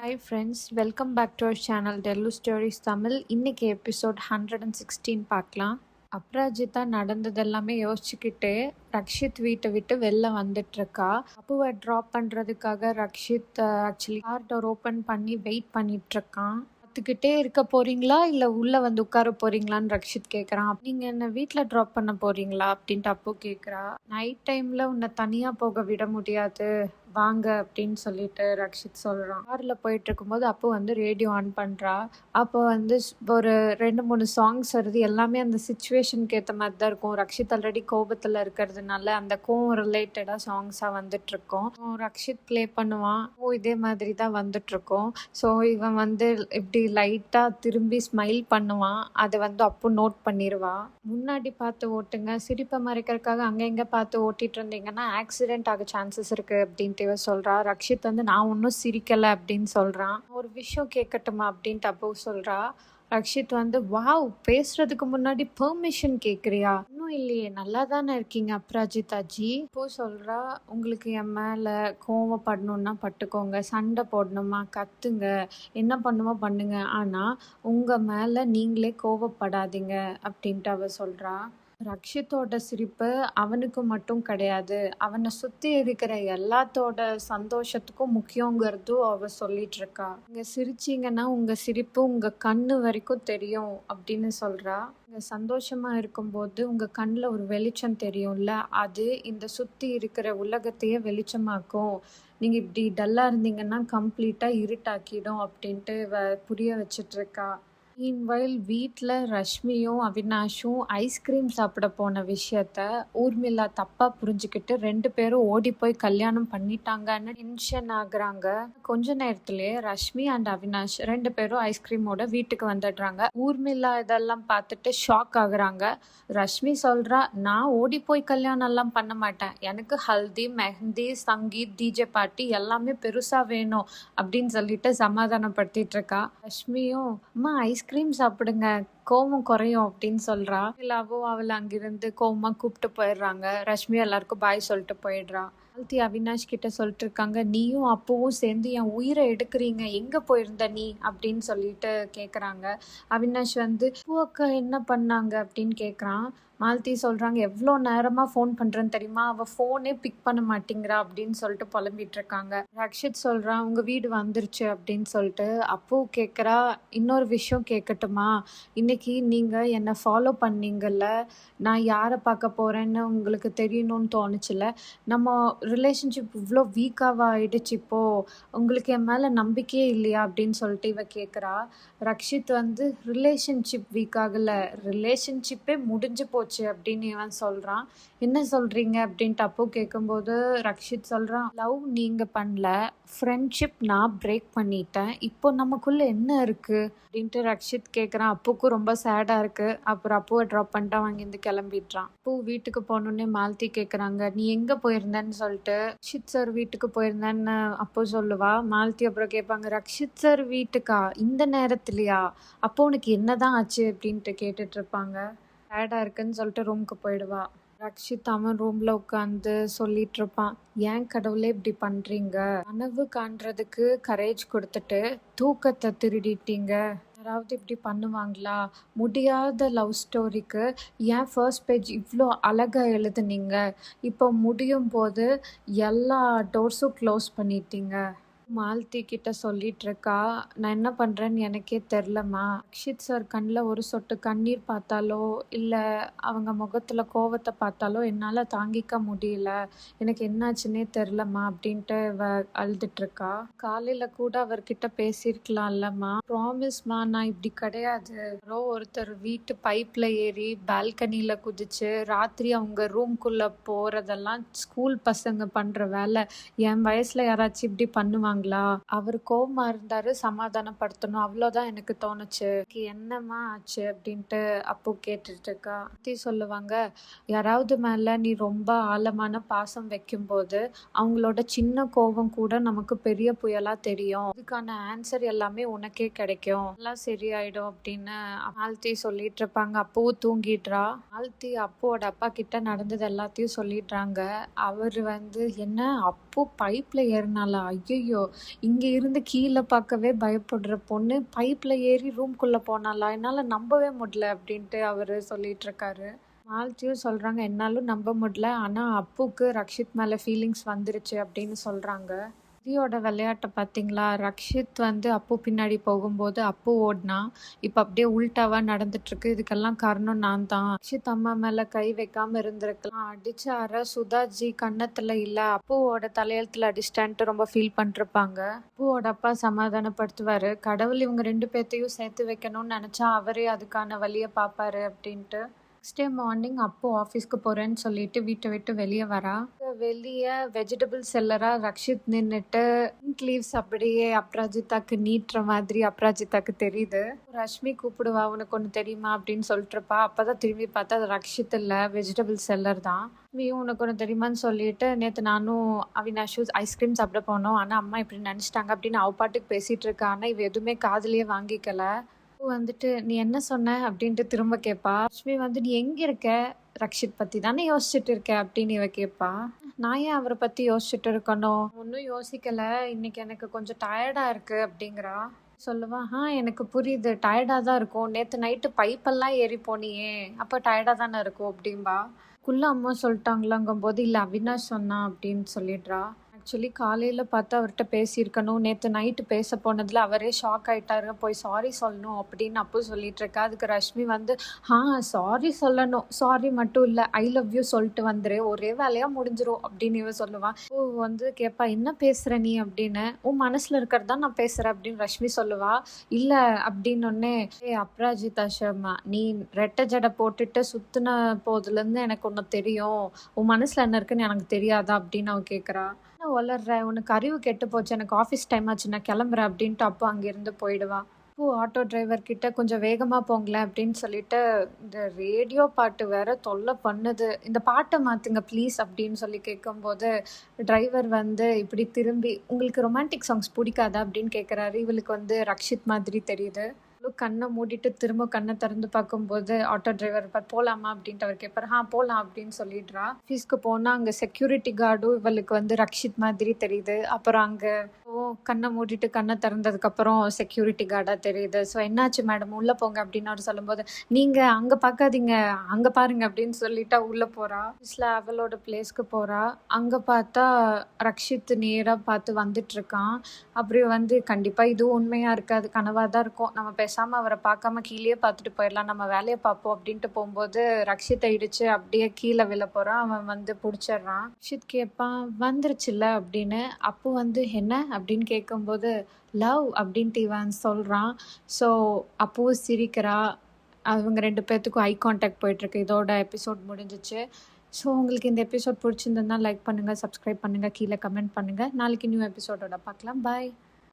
Hi friends, welcome back to our channel tell stories Tamil. இன்னைக்கு episode 116 பார்க்கலாம். அப்ராஜிதா நடந்தது எல்லாமே யோசிச்சுக்கிட்டு ரக்ஷித் வீட்டை விட்டு வெளில வந்துட்டு இருக்கா. அப்புவை ட்ராப் பண்றதுக்காக Rakshit actually car door open பண்ணி வெயிட் பண்ணிட்டு இருக்கான். பார்த்துக்கிட்டே இருக்க போறீங்களா இல்லை உள்ள வந்து உட்கார போறீங்களான்னு ரக்ஷித் கேட்குறான். நீங்க என்ன வீட்டில் ட்ராப் பண்ண போறீங்களா அப்படின்ட்டு அப்பு கேட்குறா. நைட் டைம்ல உன்னை தனியா போக விட முடியாது, வாங்க அப்படின்னு சொல்லிட்டு ரக்ஷித் சொல்றான். கார்ல போயிட்டு இருக்கும்போது அப்போ வந்து ரேடியோ ஆன் பண்றா. அப்போ வந்து ஒரு 2-3 சாங்ஸ் வருது. எல்லாமே அந்த சுச்சுவேஷனுக்கு ஏற்ற மாதிரி தான் இருக்கும். ரக்ஷித் ஆல்ரெடி கோபத்துல இருக்கிறதுனால அந்த கோவம் ரிலேட்டடா சாங்ஸா வந்துட்டு இருக்கும். ரக்ஷித் ப்ளே பண்ணுவான். இதே மாதிரி தான் வந்துட்டு இருக்கும். ஸோ இவன் வந்து இப்படி லைட்டா திரும்பி ஸ்மைல் பண்ணுவான். அதை வந்து அப்போ நோட் பண்ணிடுவா. முன்னாடி பார்த்து ஓட்டுங்க, சிரிப்பை மறைக்கிறதுக்காக அங்க இங்க பார்த்து ஓட்டிட்டு இருந்தீங்கன்னா ஆக்சிடென்ட் ஆக சான்சஸ் இருக்கு அப்படின்ட்டு இவ சொல்றா. ரக்ஷித் வந்து நான் ஒன்றும் சிரிக்கல அப்படின்னு சொல்றான். ஒரு விஷயம் கேட்கட்டுமா அப்படின்ட்டு அப்போ சொல்றா. ரக்ஷித் வந்து வாவ், பேசுறதுக்கு முன்னாடி பெர்மிஷன் கேட்குறியா? இன்னும் இல்லையே, நல்லா தானே இருக்கீங்க அப்ராஜிதா ஜி. இப்போ சொல்றா, உங்களுக்கு என் மேல கோவப்படணும்னா பட்டுக்கோங்க, சண்டை போடணுமா கத்துங்க, என்ன பண்ணுமோ பண்ணுங்க, ஆனா உங்க மேல நீங்களே கோவப்படாதீங்க அப்படின்ட்டு அவ சொல்றா. ரக்ஷித்தோட சிரிப்பு அவனுக்கு மட்டும் கிடையாது, அவனை சுத்தி இருக்கிற எல்லாத்தோட சந்தோஷத்துக்கும் முக்கியங்கிறதும் அவ சொல்லிட்டு இருக்கா. நீங்க சிரிச்சீங்கன்னா உங்க சிரிப்பு உங்க கண்ணு வரைக்கும் தெரியும் அப்படின்னு சொல்றா. நீங்க சந்தோஷமா இருக்கும்போது உங்க கண்ணுல ஒரு வெளிச்சம் தெரியும்ல, அது இந்த சுத்தி இருக்கிற உலகத்தையே வெளிச்சமாக்கும். நீங்க இப்படி டல்லா இருந்தீங்கன்னா கம்ப்ளீட்டா இருட்டாக்கிடும் அப்படின்ட்டு புரிய வச்சிட்டு இருக்கா. மீன்வைல் வீட்டில் ரஷ்மியும் அவினாஷும் ஐஸ்கிரீம் சாப்பிட போன விஷயத்த ஊர்மிளா தப்பா புரிஞ்சுக்கிட்டு 2 பேரும் ஓடி போய் கல்யாணம் பண்ணிட்டாங்கன்னு டென்ஷன் ஆகுறாங்க. கொஞ்ச நேரத்திலேயே ரஷ்மி அண்ட் அவினாஷ் 2 பேரும் ஐஸ்கிரீமோட வீட்டுக்கு வந்துடுறாங்க. ஊர்மிளா இதெல்லாம் பார்த்துட்டு ஷாக் ஆகுறாங்க. ரஷ்மி சொல்றா, நான் ஓடி போய் கல்யாணம் எல்லாம் பண்ண மாட்டேன், எனக்கு ஹல்தி மெஹந்தி சங்கீத் டிஜே பார்ட்டி எல்லாமே பெருசா வேணும் அப்படின்னு சொல்லிட்டு சமாதானப்படுத்திட்டு இருக்கா. ரஷ்மியும் அம்மா ஐஸ்கிரீம் சாப்பிடுங்க, கோவம் குறையும் அப்படின்னு சொல்றா. எல்லாவும் அவளை அங்கிருந்து கோவமா கூப்பிட்டு போயிடுறாங்க. ரஷ்மி எல்லாருக்கும் பாய் சொல்லிட்டு போயிடுறா. மாலதி அவினாஷ் கிட்ட சொல்லிட்டு இருக்காங்க, நீயும் அப்பவும் சேர்ந்து என் உயிரை எடுக்கிறீங்க, எங்க போயிருந்த நீ அப்படின்னு சொல்லிட்டு கேக்குறாங்க. அவினாஷ் வந்து பூ அக்கா என்ன பண்ணாங்க அப்படின்னு கேக்குறான். மாலதி சொல்றாங்க, எவ்வளோ நேரமா ஃபோன் பண்றேன்னு தெரியுமா, அவ ஃபோனே பிக் பண்ண மாட்டேங்கிறா அப்படின்னு சொல்லிட்டு புலம்பிட்டு இருக்காங்க. ரக்ஷித் சொல்றான், உங்க வீடு வந்துருச்சு அப்படின்னு சொல்லிட்டு. அப்போ கேட்குறா, இன்னொரு விஷயம் கேட்கட்டுமா, இன்னைக்கு நீங்க என்னை ஃபாலோ பண்ணீங்கல்ல, நான் யாரை பார்க்க போறேன்னு உங்களுக்கு தெரியணும்னு தோணுச்சுல, நம்ம ரிலேஷன்ஷிப் இவ்வளோ வீக்காவா ஆயிடுச்சு, இப்போ உங்களுக்கு என் மேலே நம்பிக்கையே இல்லையா அப்படின்னு சொல்லிட்டு இவ கேட்குறா. ரக்ஷித் வந்து ரிலேஷன்ஷிப் வீக் ஆகலை, ரிலேஷன்ஷிப்பே முடிஞ்சு போச்சு அப்படின்னு இவன் சொல்கிறான். என்ன சொல்கிறீங்க அப்படின்ட்டு அப்போ கேட்கும்போது ரக்ஷித் சொல்கிறான், லவ் நீங்கள் பண்ணல, ஃப்ரெண்ட்ஷிப் நான் பிரேக் பண்ணிட்டேன், இப்போ நமக்குள்ளே என்ன இருக்குது அப்படின்ட்டு ரக்ஷித் கேட்குறான். அப்புக்கும் ரொம்ப சேடாக இருக்குது. அப்புறம் அப்புவை ட்ராப் பண்ணிட்டு அவன் இங்கேருந்து கிளம்பிடுறான். அப்போ வீட்டுக்கு போனோடனே மாலதி கேட்குறாங்க, நீ எங்கே போயிருந்தேன்னு சொல்லிட்டு. ரக்ஷித் சார் வீட்டுக்கு போயிருந்தேன்னு அப்போ சொல்லுவா. மாலதி அப்புறம் கேட்பாங்க, ரக்ஷித் சார் வீட்டுக்கா இந்த நேரத்துலையா, அப்போ உனக்கு என்னதான் ஆச்சு அப்படின்ட்டு கேட்டுட்டு இருப்பாங்க. சேடாக இருக்குன்னு சொல்லிட்டு ரூமுக்கு போயிடுவா. ரக்ஷித் அவன் ரூம்ல உட்காந்து சொல்லிட்டு இருப்பான், ஏன் கடவுளே இப்படி பண்றீங்க, கனவு காண்றதுக்கு கரேஜ் கொடுத்துட்டு தூக்கத்தை திருடிட்டீங்க, யாராவது இப்படி பண்ணுவாங்களா, முடியாத லவ் ஸ்டோரிக்கு ஏன் ஃபர்ஸ்ட் பேஜ் இவ்வளோ அழகா எழுதுனீங்க, இப்போ முடியும் போது எல்லா டோர்ஸும் க்ளோஸ் பண்ணிட்டீங்க. மாலதி கிட்ட சொல்லிட்டு இருக்கா. நான் என்ன பண்றேன்னு எனக்கே தெரிலம்மா, ரக்ஷித் சார் கண்ணில் ஒரு சொட்டு கண்ணீர் பார்த்தாலோ இல்லை அவங்க முகத்துல கோவத்தை பார்த்தாலோ என்னால் தாங்கிக்க முடியல, எனக்கு என்னாச்சுன்னே தெரிலம்மா அப்படின்ட்டு அழுதுட்டு இருக்கா. காலையில கூட அவர்கிட்ட பேசியிருக்கலாம்லம்மா, ப்ராமிஸ்மா நான் இப்படி கிடையாது, யாரோ ஒருத்தர் வீட்டு பைப்ல ஏறி பால்கனியில குதிச்சு ராத்திரி அவங்க ரூம்குள்ள போறதெல்லாம் ஸ்கூல் பசங்க பண்ற வேலை, என் வயசுல யாராச்சும் இப்படி பண்ணுவாங்களா, அவர் கோவமா இருந்தாரு, சமாதானப்படுத்தணும், அவ்வளோதான் எனக்கு தோணுச்சு, என்னம்மா ஆச்சு அப்படின்ட்டு அப்போ கேட்டுட்டு இருக்கா. சொல்லுவாங்க, யாராவது மேல நீ ரொம்ப ஆழமான பாசம் வைக்கும்போது அவங்களோட சின்ன கோபம் கூட நமக்கு பெரிய புயலா தெரியும், இதுக்கான ஆன்சர் எல்லாமே உனக்கே கிடைக்கும், எல்லாம் சரியாயிடும் அப்படின்னு மாலதி சொல்லிட்டு இருப்பாங்க. அப்பவும் தூங்கிடுறா. மாலதி அப்போட அப்பா கிட்ட நடந்தது எல்லாத்தையும் சொல்லிடுறாங்க. அவர் வந்து, என்ன அப்போ பைப்ல ஏறினாலா, ஐயோ இங்கே இருந்து கீழே பார்க்கவே பயப்படுற பொண்ணு பைப்பில் ஏறி ரூம்குள்ளே போனாலா, என்னால் நம்பவே முடியல அப்படின்ட்டு அவர் சொல்லிட்டு இருக்காரு. மாலத்தியும் சொல்கிறாங்க, என்னாலும் நம்ப முடியல, ஆனால் அப்புக்கு ரக்ஷித் மேலே ஃபீலிங்ஸ் வந்துருச்சு அப்படின்னு சொல்கிறாங்க. விதியோட விளையாட்டை பார்த்தீங்களா? ரக்ஷித் வந்து அப்பு பின்னாடி போகும்போது அப்பு ஓடினா, இப்போ அப்படியே உல்டாவா நடந்துட்டுருக்கு. இதுக்கெல்லாம் காரணம் நான் தான். ரக்ஷித் அம்மா மேலே கை வைக்காம இருந்திருக்கலாம். அடிச்ச அரை சுதாஜி கன்னத்தில் இல்லை, அப்புவோட தலையெழுத்துல அடிச்சிட்டான்ட்டு ரொம்ப ஃபீல் பண்ணிருப்பாங்க. அப்புவோட அப்பா சமாதானப்படுத்துவார், கடவுள் இவங்க 2 பேர்த்தையும் சேர்த்து வைக்கணும்னு நினச்சா அவரே அதுக்கான வழியை பார்ப்பாரு அப்படின்ட்டு. நெக்ஸ்ட் டே மார்னிங் அப்போ ஆஃபீஸ்க்கு போகிறேன்னு சொல்லிட்டு வீட்டை விட்டு வெளியே வரா. வெளியே வெஜிடபிள் செல்லராக ரக்ஷித் நின்றுட்டு லீவ்ஸ் அப்படியே அப்ராஜிதாக்கு நீட்டுற மாதிரி அப்ராஜிதாக்கு தெரியுது. ரஷ்மி கூப்பிடுவா, உனக்கு ஒன்று தெரியுமா அப்படின்னு சொல்லிட்டு இருப்பா. அப்போதான் திரும்பி பார்த்தா அது ரக்ஷித் இல்லை, வெஜிடபிள் செல்லர் தான். நீயும் உனக்கு ஒன்று தெரியுமான்னு சொல்லிட்டு, நேற்று நானும் அவினாஷும் ஐஸ்கிரீம் சாப்பிட போனோம், ஆனால் அம்மா இப்படி நினச்சிட்டாங்க அப்படின்னு அவ பாட்டுக்கு பேசிகிட்டு இருக்கா. ஆனால் இவ எதுவுமே காதுலயே வாங்கிக்கல. வந்துட்டு நீ என்ன சொன்ன அப்படின்ட்டு திரும்ப கேட்பா. லட்சுமி வந்து நீ எங்க இருக்க, ரக்ஷித் பத்தி தானே யோசிச்சுட்டு இருக்க அப்படின்னு இவ கேட்பா. நான் ஏன் அவரை பத்தி யோசிச்சுட்டு இருக்கணும், ஒன்றும் யோசிக்கல, இன்னைக்கு எனக்கு கொஞ்சம் டயர்டா இருக்கு அப்படிங்கிறா. சொல்லுவா, எனக்கு புரியுது, டயர்டா தான் இருக்கும், நேற்று நைட்டு பைப்பெல்லாம் ஏறி போனியே, அப்போ டயர்டா தானே இருக்கும் அப்படின்பா. குள்ள அம்மா சொல்லிட்டாங்களாங்கும் போது இல்லை அவினாஷ் சொன்னான் அப்படின்னு சொல்லிடுறா. ஆக்சுவலி காலையில் பார்த்து அவர்கிட்ட பேசியிருக்கணும், நேற்று நைட்டு பேச போனதில் அவரே ஷாக் ஆகிட்டாரு, போய் சாரி சொல்லணும் அப்படின்னு அப்போ சொல்லிட்டு இருக்கா. அதுக்கு ரஷ்மி வந்து சாரி சொல்லணும், சாரி மட்டும் இல்லை ஐ லவ் யூ சொல்லிட்டு வந்துரு, ஒரே வேலையாக முடிஞ்சிரும் அப்படின்னு இவ சொல்லுவான். வந்து கேட்பா, என்ன பேசுகிற நீ அப்படின்னு. உன் மனசில் இருக்கிறது தான் நான் பேசுகிறேன் அப்படின்னு ரஷ்மி சொல்லுவா. இல்லை அப்படின்னொன்னே, அப்ராஜிதா சர்மா, நீ ரெட்டை ஜடை போட்டுட்டு சுத்தின போதுலேருந்து எனக்கு ஒன்று தெரியும், உன் மனசில் என்ன இருக்குன்னு எனக்கு தெரியாதா அப்படின்னு அவன் கேட்குறா. வளர்ற, உனக்கு அறிவு கெட்டு போச்சு, எனக்கு ஆஃபீஸ் டைம் ஆச்சு, நான் கிளம்புறேன் அப்படின்ட்டு அப்போ அங்கேருந்து போயிடுவா. ஆட்டோ டிரைவர் கிட்ட கொஞ்சம் வேகமாக போங்களேன் அப்படின்னு சொல்லிட்டு, இந்த ரேடியோ பாட்டு வேற தொல்லை பண்ணுது, இந்த பாட்டை மாற்றுங்க ப்ளீஸ் அப்படின்னு சொல்லி கேட்கும்போது டிரைவர் வந்து இப்படி திரும்பி, உங்களுக்கு ரொமான்டிக் சாங்ஸ் பிடிக்காதா அப்படின்னு கேட்குறாரு. இவளுக்கு வந்து ரக்ஷித் மாதிரி தெரியுது. கண்ணை மூடிட்டு திரும்ப கண்ணை திறந்து பார்க்கும்போது ஆட்டோ டிரைவர் போகலாமா அப்படின்ட்டு அவர் கேட்பார். போகலாம் அப்படின்னு சொல்லிடுறா. ஆஃபீஸ்க்கு போனால் அங்கே செக்யூரிட்டி கார்டும் இவளுக்கு வந்து ரக்ஷித் மாதிரி தெரியுது. அப்புறம் அங்கே கண்ணை மூடிட்டு கண்ணை திறந்ததுக்கப்புறம் செக்யூரிட்டி கார்டாக தெரியுது. ஸோ என்னாச்சு மேடம் உள்ளே போங்க அப்படின்னு அவர் சொல்லும்போது, நீங்கள் அங்கே பார்க்காதீங்க அங்கே பாருங்க அப்படின்னு சொல்லிட்டா உள்ளே போகிறா. ஆஃபீஸில் அவளோட பிளேஸ்க்கு போகிறா. அங்கே பார்த்தா ரக்ஷித் நேராக பார்த்து வந்துட்டு இருக்கான். அப்படியே வந்து கண்டிப்பாக இதுவும் உண்மையாக இருக்காது, கனவாக தான் இருக்கும், நம்ம பேசாமல் அவரை பார்க்காம கீழே பார்த்துட்டு போயிடலாம், நம்ம வேலையை பார்ப்போம் அப்படின்ட்டு போகும்போது ரக்ஷித்தை இடிச்சு அப்படியே கீழே விழ போகிறான். அவன் வந்து பிடிச்சிட்றான். ரக்ஷித் கேட்பான், வந்துருச்சுல்ல அப்படின்னு. அப்போ வந்து என்ன அப்படின்னு கேட்கும்போது லவ் அப்படின்ட்டு இவன் சொல்கிறான். ஸோ அப்போவும் சிரிக்கிறா. அவங்க 2 பேர்த்துக்கும் ஐ கான்டாக்ட் போயிட்டுருக்கு. இதோட எபிசோட் முடிஞ்சிச்சு. ஸோ உங்களுக்கு இந்த எபிசோட் பிடிச்சிருந்ததுன்னா லைக் பண்ணுங்கள், சப்ஸ்கிரைப் பண்ணுங்கள், கீழே கமெண்ட் பண்ணுங்கள். நாளைக்கு நியூ எபிசோடோட பார்க்கலாம். பாய்.